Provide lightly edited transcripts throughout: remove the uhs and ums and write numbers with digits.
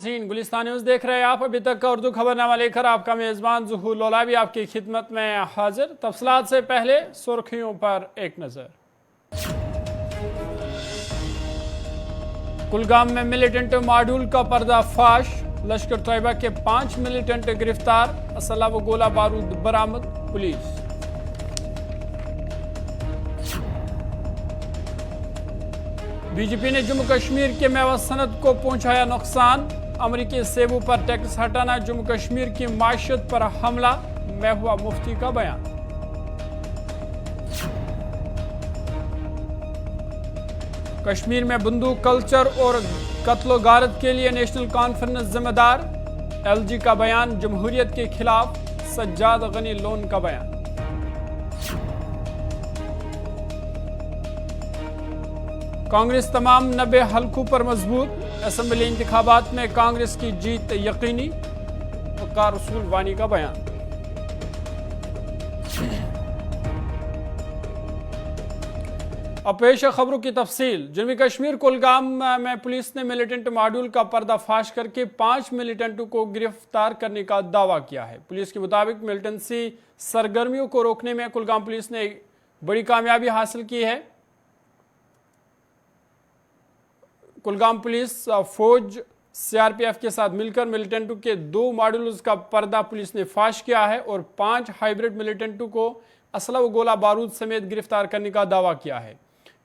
Gulistan news देख रहे हैं आप। अभी तक का उर्दू खबरनामा लेकर आपका मेज़बान ज़ुहूर लौला भी आपकी खिदमत में हाजिर। तफसीलात से पहले सुर्खियों पर एक नज़र। कुलगाम में मिलिटेंट मॉड्यूल का पर्दाफाश, लश्कर तैयबा के 5 मिलिटेंट गिरफ्तार, असला व गोला बारूद बरामद। पुलिस बीजेपी ने जम्मू कश्मीर के मेवा सनत को पहुंचाया नुकसान, अमरीकी सेबों पर टैक्स हटाना जम्मू कश्मीर की माशियत पर हमला, महबूबा मुफ्ती का बयान। कश्मीर में बंदूक कल्चर और कत्लो गारत के लिए नेशनल कॉन्फ्रेंस जिम्मेदार, एलजी का बयान। जमहूरियत के खिलाफ सज्जाद गनी लोन का बयान। कांग्रेस तमाम 90 हलकों पर मजबूत, असेंबली इंतखाबात में कांग्रेस की जीत यकीनी, वकार रसूल वानी का बयान। अब पेश है खबरों की तफसील। जम्मू कश्मीर कुलगाम में पुलिस ने मिलिटेंट मॉड्यूल का पर्दाफाश करके 5 मिलिटेंटों को गिरफ्तार करने का दावा किया है। पुलिस के मुताबिक मिलिटेंसी सरगर्मियों को रोकने में कुलगाम पुलिस ने बड़ी कामयाबी हासिल की है। कुलगाम पुलिस फौज सीआरपीएफ के साथ मिलकर मिलिटेंटों के 2 मॉड्यूल्स का पर्दा पुलिस ने फाश किया है और 5 हाइब्रिड मिलिटेंटों को असला व गोला बारूद समेत गिरफ्तार करने का दावा किया है।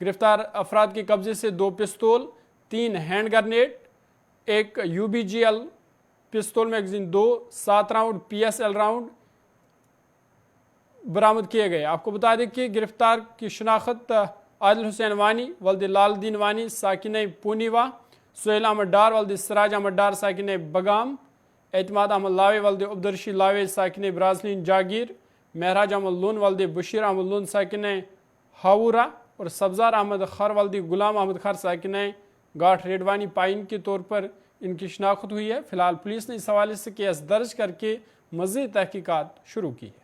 गिरफ्तार अफराद के कब्जे से 2 पिस्तौल, 3 हैंड ग्रेनेड, 1 यूबीजीएल पिस्तौल मैगजीन 2, 7 राउंड पीएसएल राउंड बरामद किए गए। आपको बता दें कि गिरफ्तार की शनाख्त आदिल हुसैन वानी वल्द लालदीन वानी साकिन पूनीवा, सुहेल अहमद डार वल्द सराज अहमद डार साकिन बगाम, एतमाद अहमद लावे वल्द अब्दुलरशी लावे साकिन ब्राजलीन जागीर, महराज अहमद लून वल्द बशीर अहमद लून साकिन हावूरा और सब्जार अहमद खर वल्द गुलाम अहमद खर साकिन गाठ रेडवानी पाइन के तौर पर इनकी शनाख्त हुई है। फिलहाल पुलिस ने इस हवाले से केस दर्ज करके मज़ीद तहकीकात शुरू की है।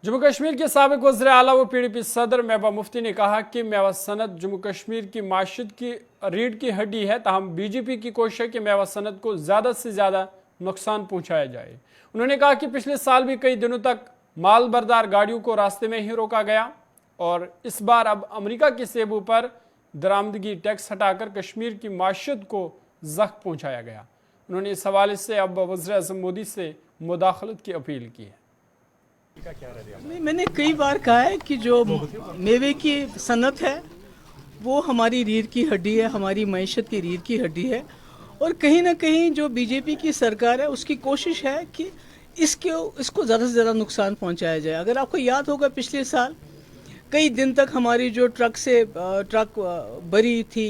जम्मू कश्मीर के साबिक वज़ीर आला व पीडीपी सदर महबूबा मुफ्ती ने कहा कि मेवा सनत जम्मू कश्मीर की माशियत की रीढ़ की हड्डी है, ताहम बीजेपी की कोशिश है कि मेवा सनत को ज़्यादा से ज़्यादा नुकसान पहुँचाया जाए। उन्होंने कहा कि पिछले साल भी कई दिनों तक माल बरदार गाड़ियों को रास्ते में ही रोका गया और इस बार अब अमरीका के सेबों पर दरामदगी टैक्स हटाकर कश्मीर की माशियत को ज़ख्म पहुँचाया गया। उन्होंने इस हवाले से अब वज़ीर आज़म मोदी से मुदाखलत की अपील की है। मैंने कई बार कहा है कि जो मेवे की सनत है वो हमारी रीढ़ की हड्डी है, हमारी मईशत की रीढ़ की हड्डी है और कहीं ना कहीं जो बीजेपी की सरकार है उसकी कोशिश है कि इसको ज़्यादा से ज़्यादा नुकसान पहुंचाया जाए। अगर आपको याद होगा पिछले साल कई दिन तक हमारी जो ट्रक भरी थी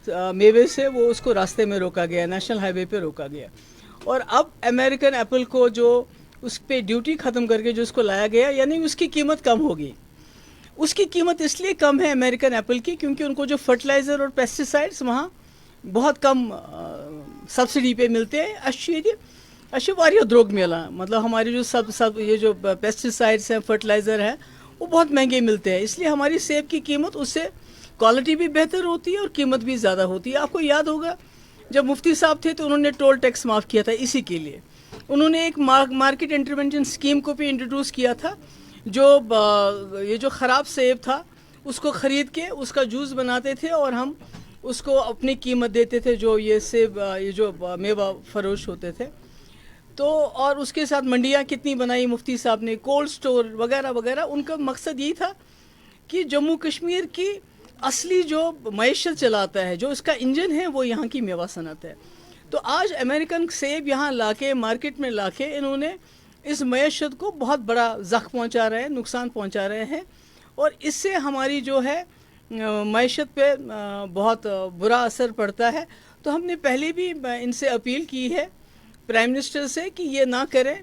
मेवे से, वो उसको रास्ते में रोका गया, नेशनल हाईवे पे रोका गया और अब अमेरिकन एप्पल को जो उस पर ड्यूटी ख़त्म करके जो उसको लाया गया, यानी उसकी कीमत कम होगी। उसकी कीमत इसलिए कम है अमेरिकन एप्पल की क्योंकि उनको जो फर्टिलाइज़र और पेस्टिसाइड्स वहाँ बहुत कम सब्सिडी पे मिलते हैं। अच्छी वारिया द्रोग मिला, मतलब हमारी जो सब ये जो पेस्टिसाइड्स हैं, फर्टिलाइज़र है, वो बहुत महंगे मिलते हैं। इसलिए हमारी सेब की कीमत उससे क्वालिटी भी बेहतर होती है और कीमत भी ज़्यादा होती है। आपको याद होगा जब मुफ्ती साहब थे तो उन्होंने टोल टैक्स माफ़ किया था इसी के लिए। उन्होंने एक मार्केट इंटरवेंशन स्कीम को भी इंट्रोड्यूस किया था, जो ये जो ख़राब सेब था उसको ख़रीद के उसका जूस बनाते थे और हम उसको अपनी कीमत देते थे, जो ये सेब ये जो मेवा फरोश होते थे। तो और उसके साथ मंडियाँ कितनी बनाई मुफ्ती साहब ने, कोल्ड स्टोर वगैरह वगैरह। उनका मकसद यही था कि जम्मू कश्मीर की असली जो मईशत चलाता है, जो इसका इंजन है, वो यहाँ की मेवा सनत है। तो आज अमेरिकन सेब यहाँ लाके मार्केट में लाके इन्होंने इस मईशत को बहुत बड़ा ज़ख्म पहुँचा रहे हैं, नुकसान पहुँचा रहे हैं और इससे हमारी जो है मईशत पे बहुत बुरा असर पड़ता है। तो हमने पहले भी इनसे अपील की है प्राइम मिनिस्टर से कि ये ना करें,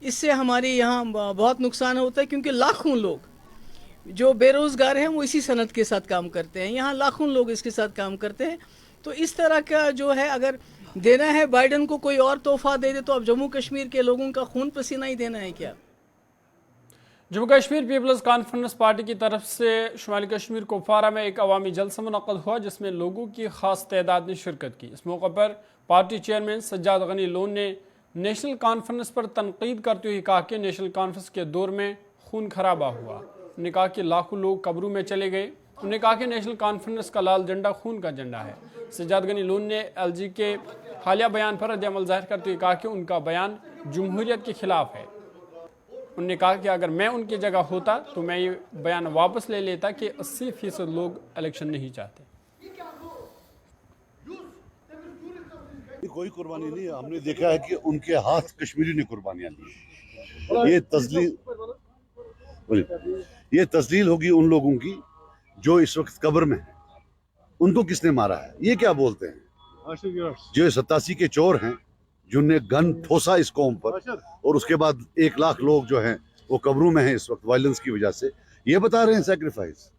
इससे हमारे यहाँ बहुत नुकसान होता है क्योंकि लाखों लोग जो बेरोजगार हैं वो इसी सनत के साथ काम करते हैं, यहाँ लाखों लोग इसके साथ काम करते हैं। तो इस तरह का जो है, अगर देना है बाइडन को कोई और तोहफा दे दे तो अब जम्मू कश्मीर के लोगों का खून पसीना ही देना है क्या? जम्मू कश्मीर पीपल्स कॉन्फ्रेंस पार्टी की तरफ से शुमाली कश्मीर कुपवारा में एक अवामी जलसा मुनक़्क़द हुआ जिसमें लोगों की खास तादाद ने शिरकत की। इस मौके पर पार्टी चेयरमैन सज्जाद गनी लोन ने नेशनल कॉन्फ्रेंस पर तनकीद करते हुए कहा कि नेशनल कॉन्फ्रेंस के दौर में खून खराबा हुआ। उन्होंने कहा कि लाखों लोग कब्रों में चले गए। उन्होंने कहा कि नेशनल कॉन्फ्रेंस का लाल झंडा खून का झंडा है। सज्जाद गनी लोन ने LG के हालिया बयान पर रद्द-ए-अमल जाहिर करते हुए कहा कि उनका बयान जमहूरियत के खिलाफ है। उन्होंने कहा कि अगर मैं उनकी जगह होता तो मैं ये बयान वापस ले लेता कि 80% लोग इलेक्शन नहीं चाहते। कोई कुर्बानी नहीं है, हमने देखा है कि उनके हाथ कश्मीरी ने कुर्बानियां दी। ये तस्लील होगी उन लोगों की जो इस वक्त कब्र में है। उनको किसने मारा है? ये क्या बोलते हैं? जो 87 के चोर हैं जिनने गन ठोसा इस कौम पर, और उसके बाद 1 लाख लोग जो हैं वो कब्रों में हैं इस वक्त वायलेंस की वजह से, ये बता रहे हैं सैक्रिफाइस।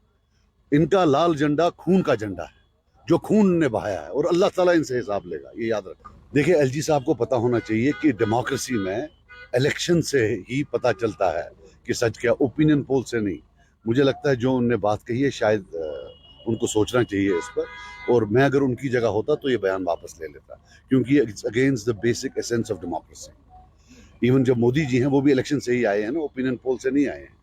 इनका लाल झंडा खून का झंडा है जो खून ने बहाया है, और अल्लाह ताला इनसे हिसाब लेगा, ये याद रखो। देखिए, LG साहब को पता होना चाहिए कि डेमोक्रेसी में इलेक्शन से ही पता चलता है कि सच क्या, ओपिनियन पोल से नहीं। मुझे लगता है जो उनने बात कही है शायद उनको सोचना चाहिए इस पर, और मैं अगर उनकी जगह होता तो ये बयान वापस ले लेता, क्योंकि it's against the basic essence of democracy. Even जब मोदी जी हैं वो भी इलेक्शन से ही आए हैं ना, ओपिनियन पोल से नहीं आए हैं।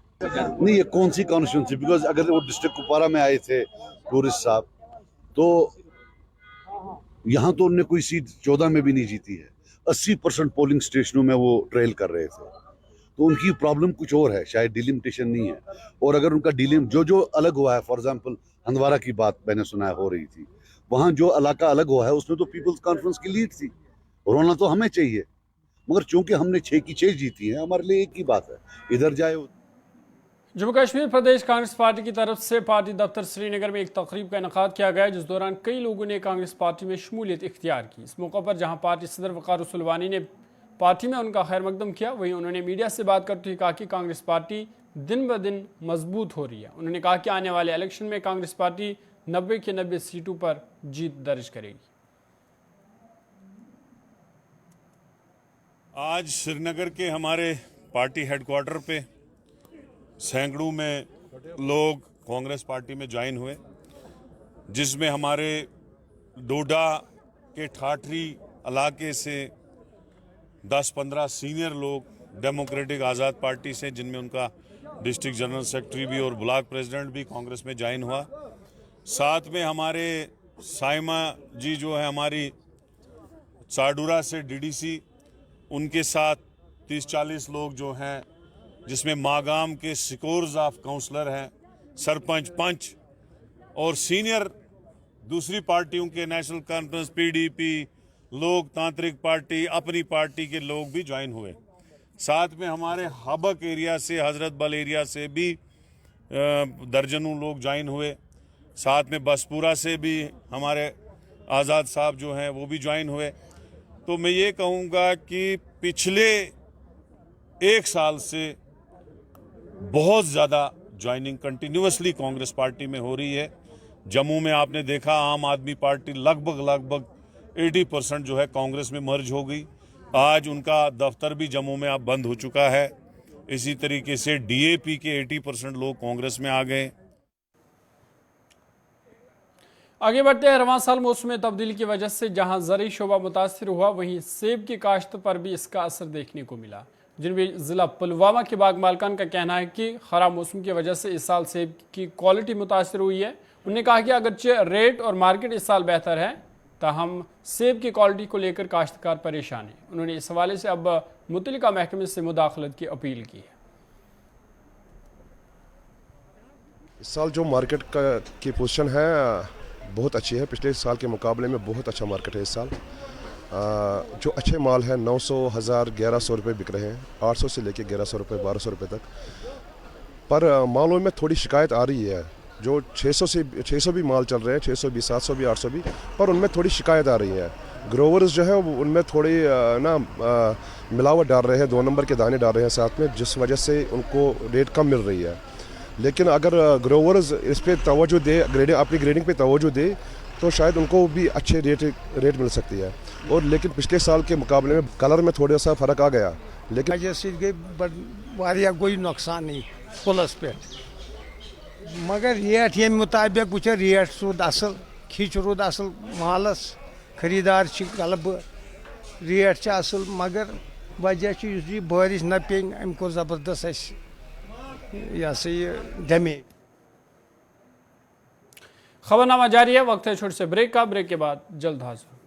नहीं, ये कौन सी कॉन्स्टिट्यूंसी, बिकॉज अगर वो डिस्ट्रिक्ट कुपवारा में आए थे टूरिस्ट साहब, तो यहाँ तो उनने कोई सीट 14 में भी नहीं जीती है। 80% पोलिंग स्टेशनों में वो ट्रेल कर रहे थे, तो उनकी प्रॉब्लम कुछ और है, शायद डिलिमिटेशन नहीं है। और अगर उनका जो अलग हुआ है, फॉर एग्जांपल हंदवारा की बात मैंने सुना है हो रही थी, वहाँ जो इलाका अलग हुआ है उसमें तो पीपल्स कॉन्फ्रेंस की लीड थी। रोना तो हमें चाहिए, मगर चूंकि हमने 6 की 6 जीती है, हमारे लिए एक ही बात है, इधर जाए। जम्मू कश्मीर प्रदेश कांग्रेस पार्टी की तरफ से पार्टी दफ्तर श्रीनगर में एक तकरीब का इनेकाद किया गया, जिस दौरान कई लोगों ने कांग्रेस पार्टी में शमूलियत इख्तियार की। इस मौके पर जहां पार्टी सदर वक़ार रसूल वानी ने पार्टी में उनका खैर मकदम किया, वहीं उन्होंने मीडिया से बात करते हुए कहा कि कांग्रेस पार्टी दिन ब दिन मजबूत हो रही है। उन्होंने कहा कि आने वाले इलेक्शन में कांग्रेस पार्टी 90 के 90 सीटों पर जीत दर्ज करेगी। आज श्रीनगर के हमारे पार्टी हेडक्वार्टर पे सैकड़ों में लोग कांग्रेस पार्टी में ज्वाइन हुए, जिसमें हमारे डोडा के ठाठरी इलाके से 10-15 सीनियर लोग डेमोक्रेटिक आज़ाद पार्टी से, जिनमें उनका डिस्ट्रिक्ट जनरल सेक्रेटरी भी और ब्लॉक प्रेसिडेंट भी कांग्रेस में ज्वाइन हुआ। साथ में हमारे साइमा जी जो है हमारी चाडूरा से DDC, उनके साथ 30-40 लोग जो हैं, जिसमें मागाम के सिकोर्स ऑफ काउंसलर हैं, सरपंच, पंच और सीनियर दूसरी पार्टियों के नेशनल कॉन्फ्रेंस, PDP, लोकतांत्रिक पार्टी, अपनी पार्टी के लोग भी ज्वाइन हुए। साथ में हमारे हबक एरिया से, हजरत बल एरिया से भी दर्जनों लोग ज्वाइन हुए। साथ में बसपुरा से भी हमारे आज़ाद साहब जो हैं वो भी ज्वाइन हुए। तो मैं ये कहूँगा कि पिछले 1 साल से बहुत ज़्यादा ज्वाइनिंग कंटिन्यूसली कांग्रेस पार्टी में हो रही है। जम्मू में आपने देखा आम आदमी पार्टी लगभग 80% जो है कांग्रेस में मर्ज हो गई। आज उनका दफ्तर भी जम्मू में अब बंद हो चुका है। इसी तरीके से DAP के 80% लोग कांग्रेस में आ गए। आगे बढ़ते हैं। रवां साल मौसम तब्दीली की वजह से जहां ज़रई शोबा मुतासर हुआ, वहीं सेब की काश्त पर भी इसका असर देखने को मिला। जिनमें ज़िला पुलवामा के बाग मालकान का कहना है कि ख़राब मौसम की वजह से इस साल सेब की क्वालिटी मुतासर हुई है। उन्होंने कहा कि अगरचे रेट और मार्केट इस साल बेहतर है, ताहम सेब की क्वालिटी को लेकर काश्तकार परेशान है। उन्होंने इस हवाले से अब मुतल्लिका महकमे से मुदाखलत की अपील की है। इस साल जो मार्केट की पोजीशन है बहुत अच्छी है, पिछले साल के मुकाबले में बहुत अच्छा मार्केट है इस साल। जो अच्छे माल है 900, 1000, 1100 रुपये बिक रहे हैं, 800 से लेके 1100 रुपये, 1200 रुपये तक। पर मालों में थोड़ी शिकायत आ रही है, जो 600 भी माल चल रहे हैं, 600 भी, 700 भी, 800 भी, पर उनमें थोड़ी शिकायत आ रही है। ग्रोवर्स जो है उनमें थोड़ी मिलावट डाल रहे हैं, 2 नंबर के दाने डाल रहे हैं साथ में, जिस वजह से उनको रेट कम मिल रही है। लेकिन अगर ग्रोवर्स इस पे तवज्जो दे, अपनी ग्रेडिंग पे तवज्जो दे, तो शायद उनको भी अच्छे रेट मिल सकती है। और लेकिन पिछले साल के मुकाबले में कलर में थोड़ा सा फ़र्क आ गया, लेकिन वजह गई वारिया गई नुकसान पुलस पे, मगर रेट ये मुताबिक वो रेट रूद असल, खिच रूद असल मालस, खरीदार गलब, रेट असल, मगर वजह बारिश न पे अम को ज़बरदस्त यह सा ये डैमेज। खबरनामा जारी है, वक्त है छोटे से ब्रेक का, ब्रेक के बाद जल्द हाजिर।